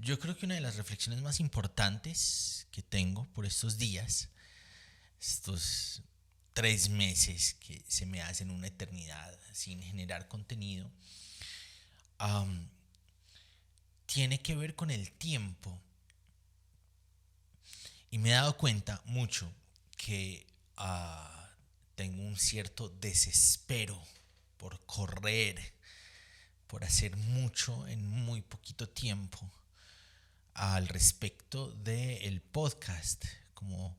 Yo creo que una de las reflexiones más importantes que tengo por estos días, estos 3 meses que se me hacen una eternidad sin generar contenido, am, tiene que ver con el tiempo. Y me he dado cuenta mucho que tengo un cierto desespero por correr, por hacer mucho en muy poquito tiempo al respecto del podcast, como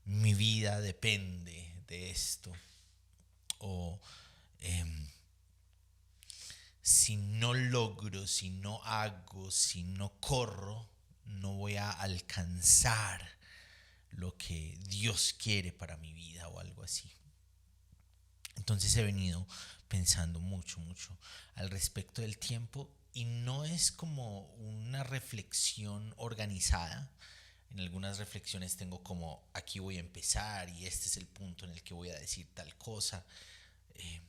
mi vida depende de esto, o eh, si no logro, si no hago, si no corro, no voy a alcanzar lo que Dios quiere para mi vida o algo así. Entonces he venido pensando mucho al respecto del tiempo y no es como una reflexión organizada. En algunas reflexiones tengo como aquí voy a empezar y este es el punto en el que voy a decir tal cosa. Eh,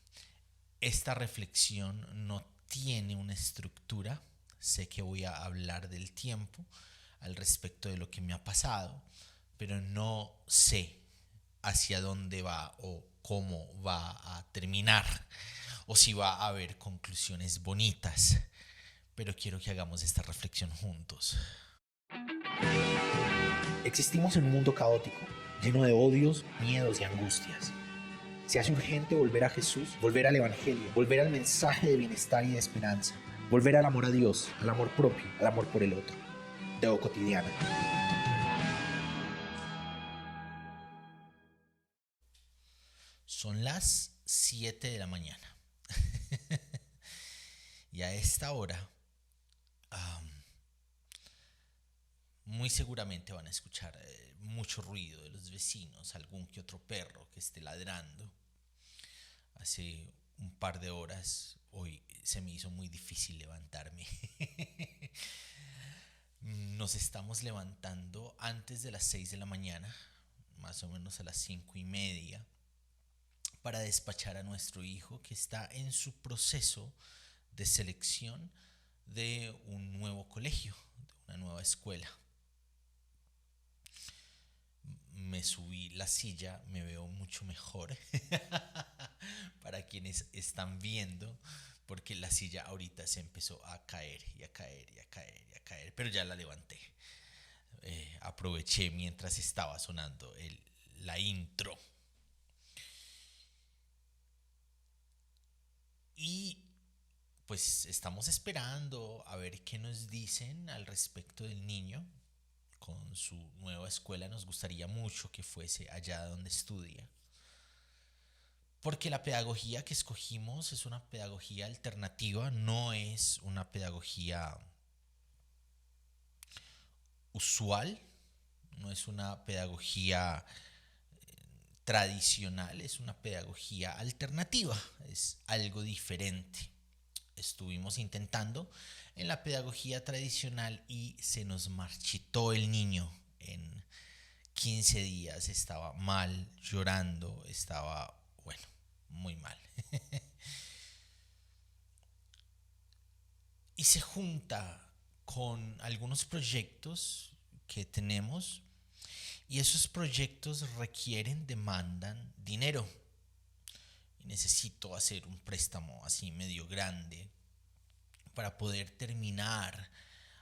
esta reflexión no tiene una estructura. Sé que voy a hablar del tiempo al respecto de lo que me ha pasado, pero no sé hacia dónde va o cómo va a terminar o si va a haber conclusiones bonitas. Pero quiero que hagamos esta reflexión juntos. Existimos en un mundo caótico, lleno de odios, miedos y angustias. Se hace urgente volver a Jesús, volver al Evangelio, volver al mensaje de bienestar y de esperanza, volver al amor a Dios, al amor propio, al amor por el otro. Teo Cotidiana. Son las 7 de la mañana y a esta hora muy seguramente van a escuchar mucho ruido de los vecinos, algún que otro perro que esté ladrando. Hace un par de horas hoy se me hizo muy difícil levantarme. Nos estamos levantando antes de las 6 de la mañana, más o menos a las 5:30, para despachar a nuestro hijo que está en su proceso de selección de un nuevo colegio, de una nueva escuela. Me subí la silla, me veo mucho mejor para quienes están viendo, porque la silla ahorita se empezó a caer y a caer y a caer y a caer, pero ya la levanté. Aproveché mientras estaba sonando la intro. Y pues estamos esperando a ver qué nos dicen al respecto del niño con su nueva escuela. Nos gustaría mucho que fuese allá donde estudia, porque la pedagogía que escogimos es una pedagogía alternativa, no es una pedagogía usual, no es una pedagogía tradicional, es una pedagogía alternativa, es algo diferente. Estuvimos intentando en la pedagogía tradicional y se nos marchitó el niño en 15 días, estaba mal, llorando, estaba, bueno, muy mal. Y se junta con algunos proyectos que tenemos y esos proyectos demandan dinero. Y necesito hacer un préstamo así medio grande para poder terminar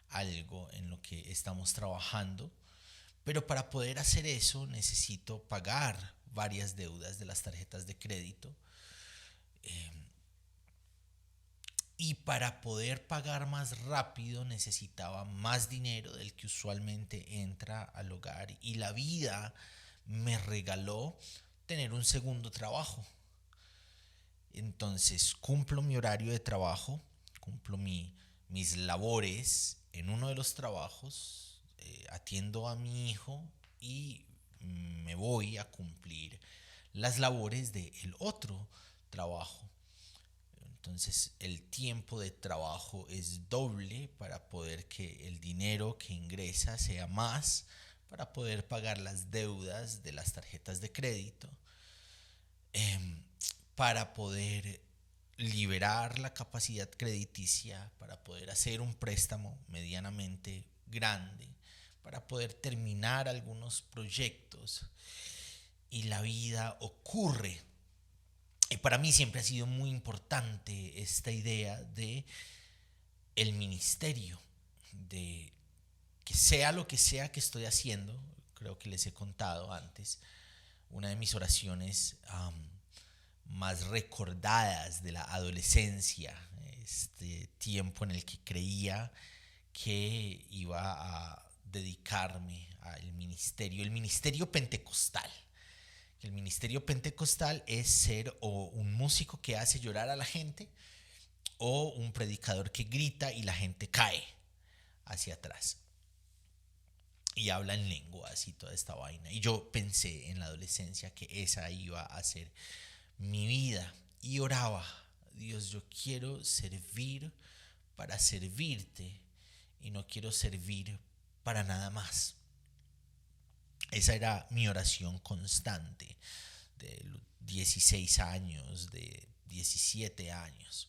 algo en lo que estamos trabajando. Pero para poder hacer eso necesito pagar varias deudas de las tarjetas de crédito. Eh, y para poder pagar más rápido necesitaba más dinero del que usualmente entra al hogar. Y la vida me regaló tener un segundo trabajo. Entonces cumplo mi horario de trabajo, cumplo mis labores en uno de los trabajos, atiendo a mi hijo y me voy a cumplir las labores del otro trabajo. Entonces el tiempo de trabajo es doble para poder que el dinero que ingresa sea más, para poder pagar las deudas de las tarjetas de crédito, eh, para poder liberar la capacidad crediticia, para poder hacer un préstamo medianamente grande para poder terminar algunos proyectos y la vida ocurre. Y para mí siempre ha sido muy importante esta idea de el ministerio, de que sea lo que sea que estoy haciendo. Creo que les he contado antes, una de mis oraciones más recordadas de la adolescencia, este tiempo en el que creía que iba a dedicarme al ministerio, el ministerio pentecostal. El ministerio pentecostal es ser o un músico que hace llorar a la gente o un predicador que grita y la gente cae hacia atrás y habla en lenguas y toda esta vaina. Y yo pensé en la adolescencia que esa iba a ser mi vida y oraba: Dios, yo quiero servir para servirte y no quiero servir para nada más. Esa era mi oración constante de 16 años, de 17 años.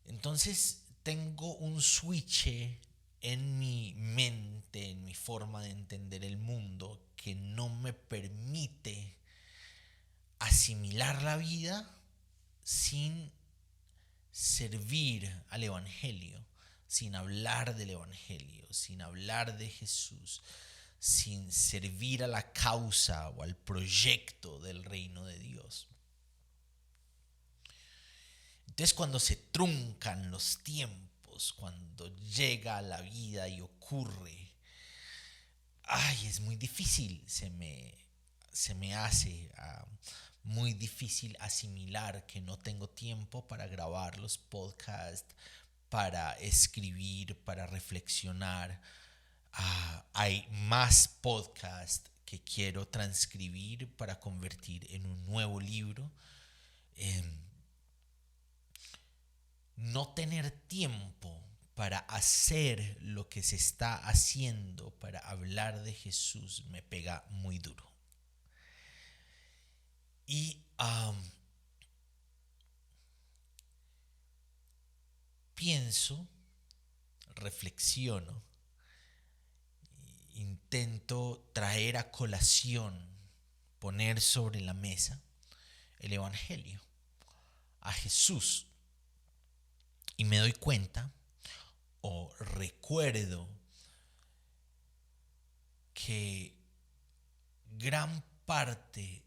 Entonces tengo un switch en mi mente, en mi forma de entender el mundo, que no me permite asimilar la vida sin servir al Evangelio, sin hablar del Evangelio, sin hablar de Jesús, sin servir a la causa o al proyecto del reino de Dios. Entonces, cuando se truncan los tiempos, cuando llega la vida y ocurre, es muy difícil, se me hace muy difícil asimilar que no tengo tiempo para grabar los podcasts, para escribir, para reflexionar. Hay más podcasts que quiero transcribir para convertir en un nuevo libro. No tener tiempo para hacer lo que se está haciendo para hablar de Jesús me pega muy duro. Y pienso, reflexiono, intento traer a colación, poner sobre la mesa el Evangelio, a Jesús. Y me doy cuenta o recuerdo que gran parte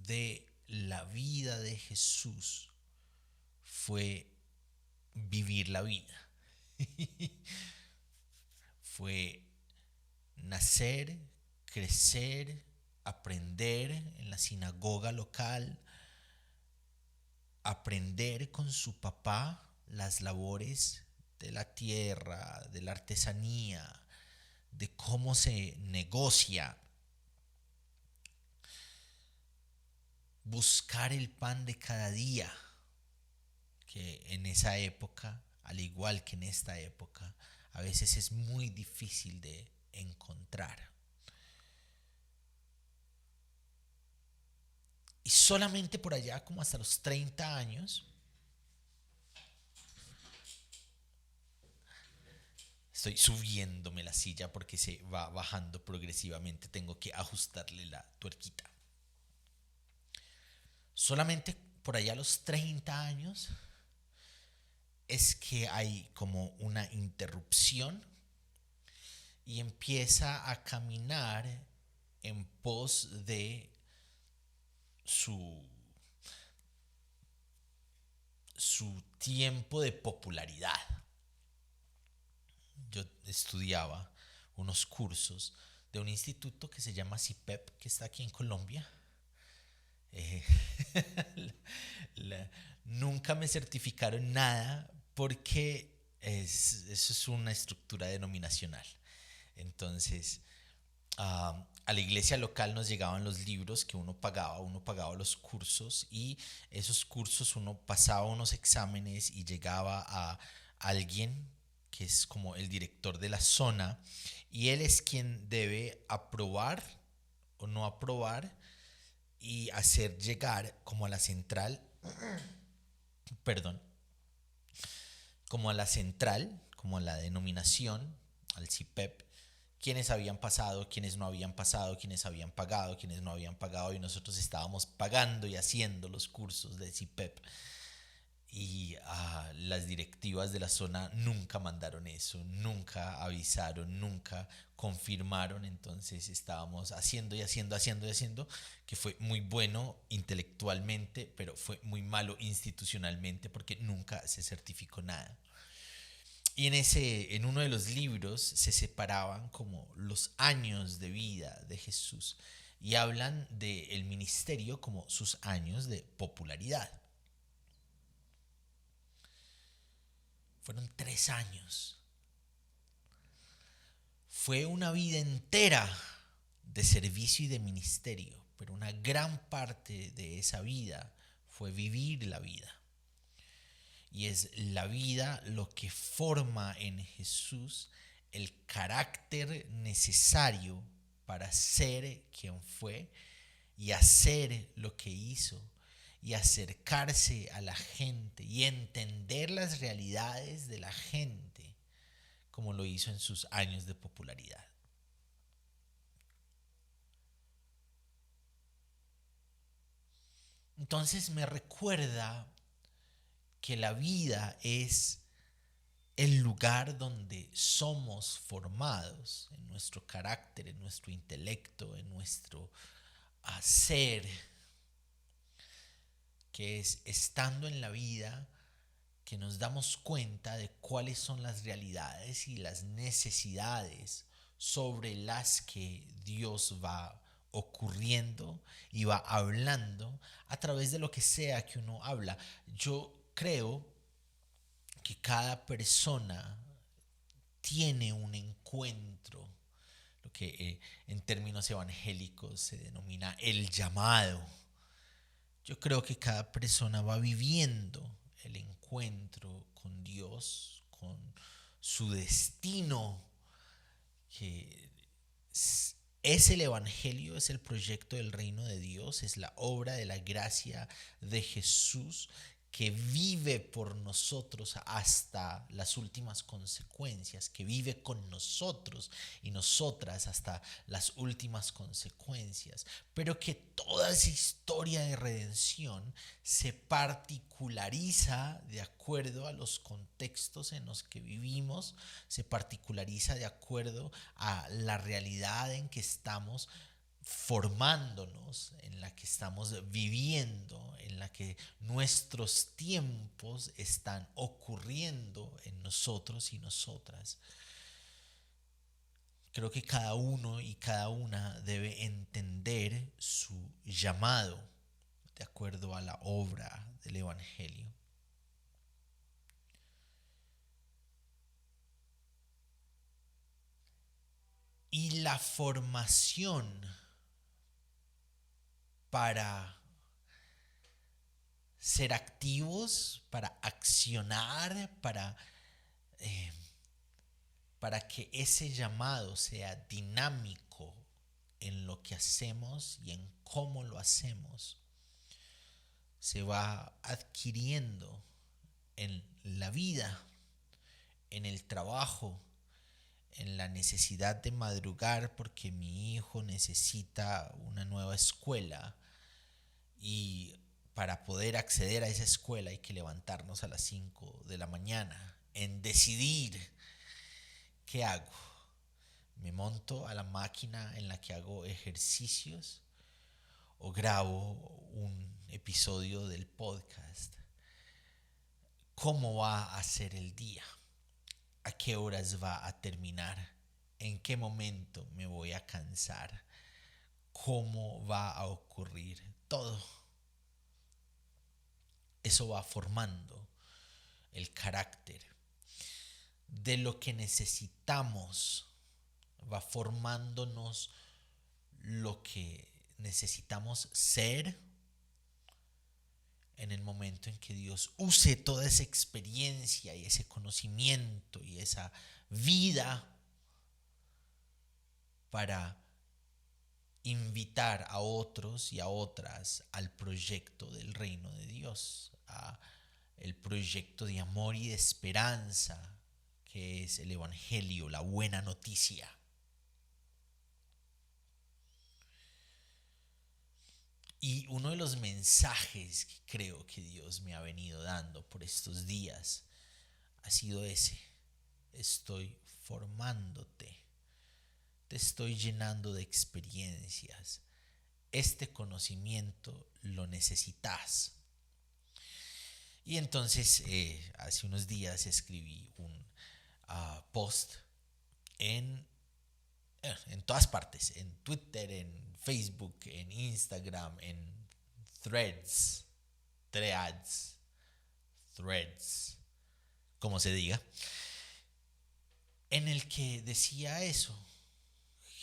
de la vida de Jesús fue vivir la vida. Fue nacer, crecer, aprender en la sinagoga local, aprender con su papá las labores de la tierra, de la artesanía, de cómo se negocia, buscar el pan de cada día, que en esa época, al igual que en esta época, a veces es muy difícil de encontrar. Y solamente por allá, como hasta los 30 años, estoy subiéndome la silla porque se va bajando progresivamente, tengo que ajustarle la tuerquita. Solamente por allá a los 30 años es que hay como una interrupción y empieza a caminar en pos de su tiempo de popularidad. Yo estudiaba unos cursos de un instituto que se llama CIPEP, que está aquí en Colombia. Nunca me certificaron nada porque eso es una estructura denominacional. Entonces, a la iglesia local nos llegaban los libros que uno pagaba los cursos, y esos cursos uno pasaba unos exámenes y llegaba a alguien que es como el director de la zona, y él es quien debe aprobar o no aprobar y hacer llegar como a la central, como la denominación, al CIPEP, quiénes habían pasado, quiénes no habían pasado, quiénes habían pagado, quiénes no habían pagado, y nosotros estábamos pagando y haciendo los cursos de CIPEP. Y las directivas de la zona nunca mandaron eso, nunca avisaron, nunca confirmaron. Entonces estábamos haciendo y haciendo, haciendo y haciendo, que fue muy bueno intelectualmente, pero fue muy malo institucionalmente porque nunca se certificó nada. Y en uno de los libros se separaban como los años de vida de Jesús y hablan del ministerio como sus años de popularidad. Fueron 3 años. Fue una vida entera de servicio y de ministerio, pero una gran parte de esa vida fue vivir la vida. Y es la vida lo que forma en Jesús el carácter necesario para ser quien fue y hacer lo que hizo y acercarse a la gente y entender las realidades de la gente como lo hizo en sus años de popularidad. Entonces me recuerda que la vida es el lugar donde somos formados en nuestro carácter, en nuestro intelecto, en nuestro hacer, que es estando en la vida que nos damos cuenta de cuáles son las realidades y las necesidades sobre las que Dios va ocurriendo y va hablando a través de lo que sea que uno habla. Yo creo que cada persona tiene un encuentro, lo que en términos evangélicos se denomina el llamado. Yo creo que cada persona va viviendo el encuentro con Dios, con su destino, que es el Evangelio, es el proyecto del reino de Dios, es la obra de la gracia de Jesús que vive por nosotros hasta las últimas consecuencias, que vive con nosotros y nosotras hasta las últimas consecuencias, pero que toda esa historia de redención se particulariza de acuerdo a los contextos en los que vivimos, se particulariza de acuerdo a la realidad en que estamos formándonos, en la que estamos viviendo, en la que nuestros tiempos están ocurriendo en nosotros y nosotras. Creo que cada uno y cada una debe entender su llamado de acuerdo a la obra del Evangelio. Y la formación para ser activos, para accionar, para que ese llamado sea dinámico en lo que hacemos y en cómo lo hacemos, se va adquiriendo en la vida, en el trabajo, en la necesidad de madrugar porque mi hijo necesita una nueva escuela y para poder acceder a esa escuela hay que levantarnos a las 5 de la mañana, en decidir qué hago. Me monto a la máquina en la que hago ejercicios o grabo un episodio del podcast. ¿Cómo va a ser el día? ¿A qué horas va a terminar? ¿En qué momento me voy a cansar? ¿Cómo va a ocurrir todo? Eso va formando el carácter de lo que necesitamos, va formándonos lo que necesitamos ser en el momento en que Dios use toda esa experiencia y ese conocimiento y esa vida para invitar a otros y a otras al proyecto del reino de Dios, a el proyecto de amor y de esperanza que es el Evangelio, la buena noticia. Y uno de los mensajes que creo que Dios me ha venido dando por estos días ha sido ese: estoy formándote, te estoy llenando de experiencias, este conocimiento lo necesitas. Y entonces hace unos días escribí un post en, en todas partes, en Twitter, en Facebook, en Instagram, en Threads, Threads, Threads, como se diga, en el que decía eso: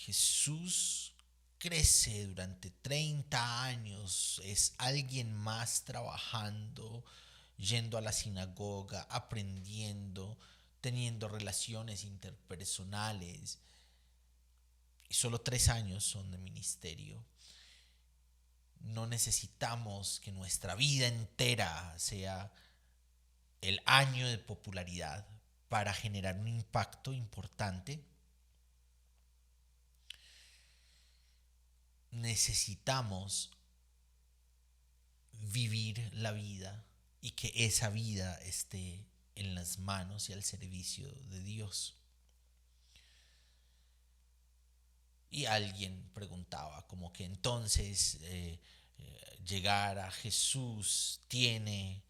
Jesús crece durante 30 años, es alguien más trabajando, yendo a la sinagoga, aprendiendo, teniendo relaciones interpersonales, y solo 3 años son de ministerio. No necesitamos que nuestra vida entera sea el año de popularidad para generar un impacto importante. Necesitamos vivir la vida y que esa vida esté en las manos y al servicio de Dios. Y alguien preguntaba como que entonces llegar a Jesús tiene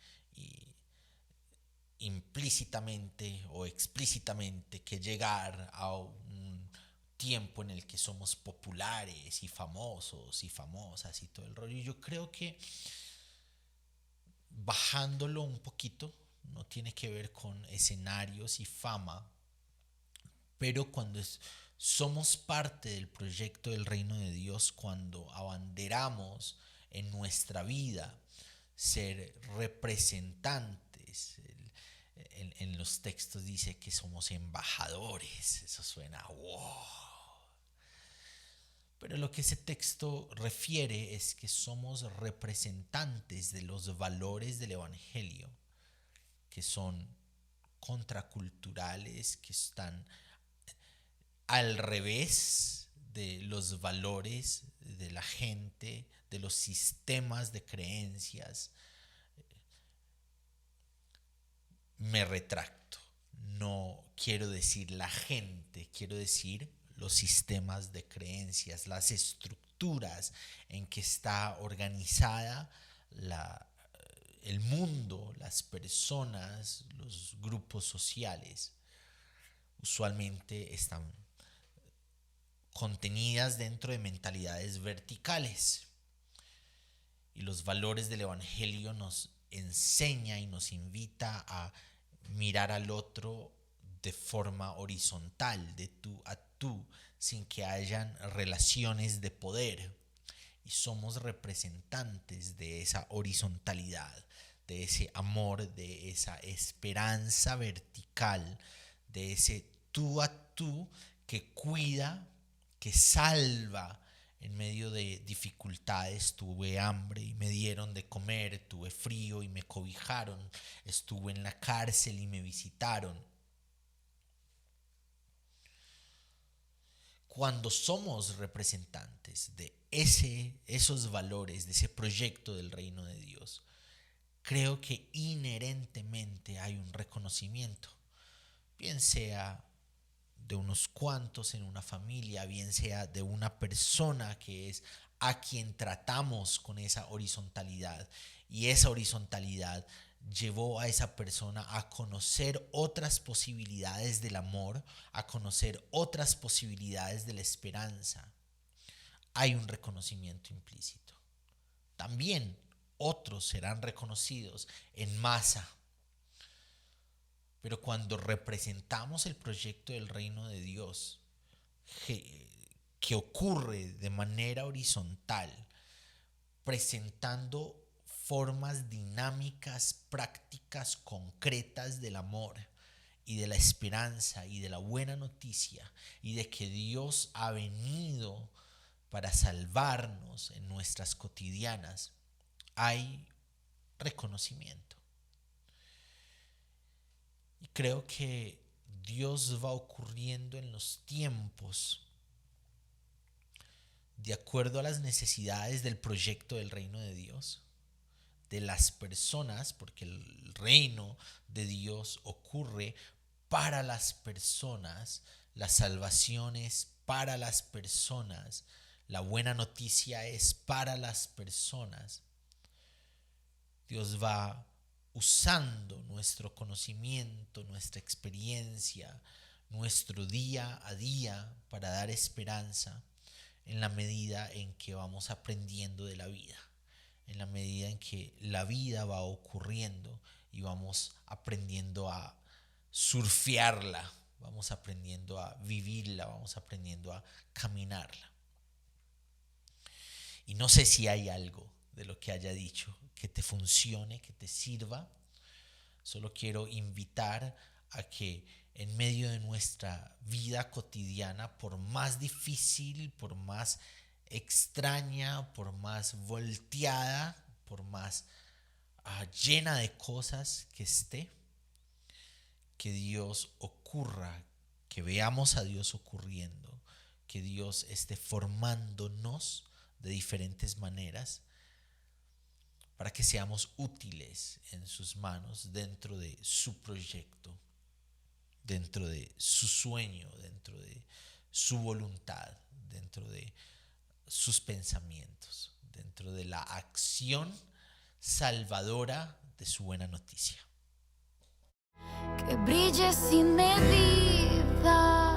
implícitamente o explícitamente que llegar a un tiempo en el que somos populares y famosos y famosas y todo el rollo. Y yo creo que bajándolo un poquito, no tiene que ver con escenarios y fama, pero cuando somos parte del proyecto del reino de Dios, cuando abanderamos en nuestra vida ser representantes. En los textos dice que somos embajadores. Eso suena wow. Pero lo que ese texto refiere es que somos representantes de los valores del Evangelio, que son contraculturales, que están al revés de los valores de la gente, de los sistemas de creencias. Me retracto. No quiero decir la gente, quiero decir los sistemas de creencias, las estructuras en que está organizada el mundo, las personas, los grupos sociales. Usualmente están contenidas dentro de mentalidades verticales. Y los valores del Evangelio nos enseña y nos invita a mirar al otro de forma horizontal, de tú a tú, sin que hayan relaciones de poder. Y somos representantes de esa horizontalidad, de ese amor, de esa esperanza vertical, de ese tú a tú que cuida, que salva. En medio de dificultades tuve hambre y me dieron de comer, tuve frío y me cobijaron, estuve en la cárcel y me visitaron. Cuando somos representantes de esos valores, de ese proyecto del reino de Dios, creo que inherentemente hay un reconocimiento, bien sea de unos cuantos en una familia, bien sea de una persona que es a quien tratamos con esa horizontalidad, y esa horizontalidad llevó a esa persona a conocer otras posibilidades del amor, a conocer otras posibilidades de la esperanza. Hay un reconocimiento implícito. También otros serán reconocidos en masa. Pero cuando representamos el proyecto del reino de Dios, que ocurre de manera horizontal, presentando formas dinámicas, prácticas, concretas del amor y de la esperanza y de la buena noticia y de que Dios ha venido para salvarnos en nuestras cotidianas, hay reconocimiento. Y creo que Dios va ocurriendo en los tiempos de acuerdo a las necesidades del proyecto del reino de Dios, de las personas, porque el reino de Dios ocurre para las personas, la salvación es para las personas, la buena noticia es para las personas. Dios va usando nuestro conocimiento, nuestra experiencia, nuestro día a día para dar esperanza en la medida en que vamos aprendiendo de la vida, en la medida en que la vida va ocurriendo y vamos aprendiendo a surfearla, vamos aprendiendo a vivirla, vamos aprendiendo a caminarla. Y no sé si hay algo de lo que haya dicho que te funcione, que te sirva. Solo quiero invitar a que en medio de nuestra vida cotidiana, por más difícil, por más extraña, por más volteada, por más llena de cosas que esté, que Dios ocurra, que veamos a Dios ocurriendo, que Dios esté formándonos de diferentes maneras para que seamos útiles en sus manos dentro de su proyecto, dentro de su sueño, dentro de su voluntad, dentro de sus pensamientos, dentro de la acción salvadora de su buena noticia. Que brille sin medida.